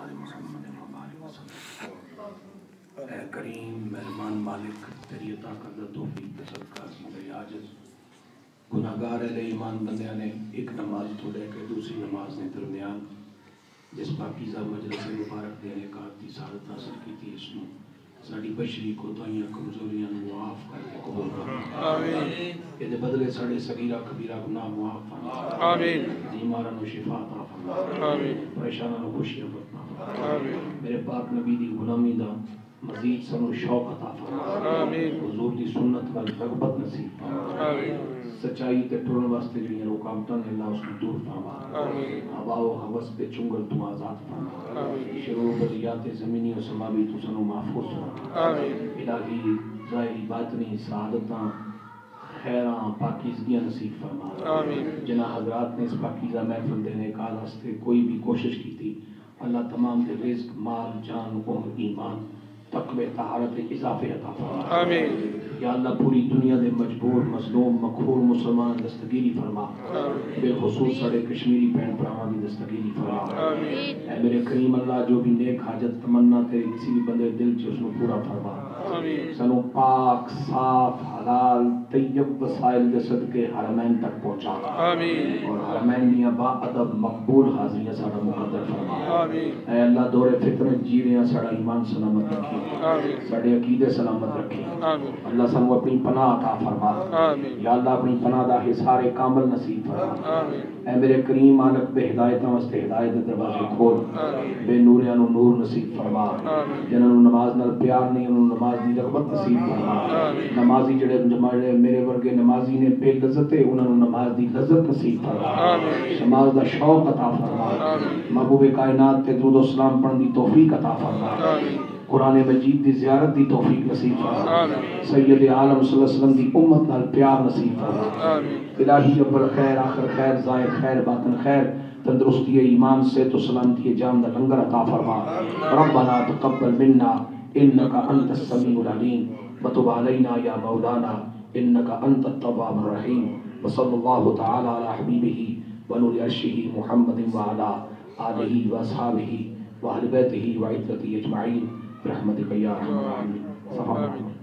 آل محمد وبارک وسلم۔ اے کریم مہربان مالک، تیری عطا کردہ توفیق کے صدقہ میں عاجز گناہگار اہل ایمان بندیاں نے ایک نماز تو لے کے دوسری نماز نے درمیان جس پاکیزہ مجلس مبارک دینے کا دی سعادت حاصل کی تھی، اس میں ساڑی بشری کوتاہیاں کمزوریاں معاف کر کے قبول کرنا آمین۔ یہ دے بدلے ساڑے صغیرہ کبیرہ گناہ معاف فرما آمین۔ بیماراں نو شفا عطا فرما آمین۔ پریشاناں نو خوشیاں فرما آمین۔ میرے پاک نبی دی غلامی دا مزید سنو شوق عطا فرما آمین۔ حضور دی سنت وال رغبت نصیب فرما آمین۔ سچائی تے ٹرن واسطے جڑیاں رکاوٹاں نے اللہ اس کو دور فرما آمین۔ ہوا و ہوس پہ چنگل تو آزاد فرما آمین۔ شرور بلیات زمینی و سماوی تو سنو محفوظ فرما آمین۔ الہی ظاہری باطنی سعادتاں خیراں پاکیزگیاں نصیب فرما آمین۔ جنہ حضرات نے اس پاکیزہ محفل دینے کا واسطے کوئی بھی کوشش کی تھی، اللہ تمام دے رزق مال جان عمر ایمان تقوی طہارت اضافے عطا فرما آمین۔ یا اللہ پوری دنیا دے مجبور مظلوم مقہور مسلمان دستگیری فرما بالخصوص سارے کشمیری بہن بھراواں دی دستگیری فرما آمین۔ اے میرے کریم اللہ جو بھی نیک حاجت تمنا تیرے کسی بھی بندے دل چ اس کو پورا فرما آمین۔ سنو پاک صاف حلال طیب وسائل دے صدقے حرمین تک پہنچا آمین۔ اور حرمین دیاں با ادب مقبول حاضریاں سارا مقدر فرما آمین۔ اے اللہ دور فطرت جی رہے ہیں سارا ایمان سلامت رکھی آمین، سارے عقیدے سلامت رکھی آمین۔ اللہ سنو اپنی پناہ عطا فرما آمین۔ یا اللہ اپنی پناہ دا حصار کامل نصیب فرما آمین۔ اے میرے کریم مالک بے ہدایتاں واسطے ہدایت دے دروازے کھول آمین۔ بے نوریاں نو نور نصیب فرما آمین۔ جنہاں نو نماز نال پیار نہیں انہوں نماز دی رغبت نصیب فرما آمین۔ نمازی جڑے میرے ورگے نمازی نے بے لذت ہے انہوں نے نماز دی لذت نصیب فرما آمین۔ نماز دا شوق عطا فرما آمین۔ محبوب کائنات تے درود و سلام پڑھن دی توفیق عطا فرما آمین۔ قرآن مجید دی زیارت دی توفیق نصیب فرما آمین۔ سید عالم صلی اللہ علیہ وسلم دی امت نال پیار نصیب فرما آمین۔ الہی اول خیر آخر خیر ظاہر خیر باطن خیر تندرستی ایمان صحت و سلامتی جان دا لنگر عطا فرما ربنا تقبل منا انک انت السمیع العلیم وتب علینا یا مولانا انک انت التواب الرحیم وصلی اللہ تعالی علی حبیبہ ونور عرشہ محمد وعلی آلہ واصحابہ واہل بیتہ وعترتہ اجمعین برحمتک یا ارحم الراحمین۔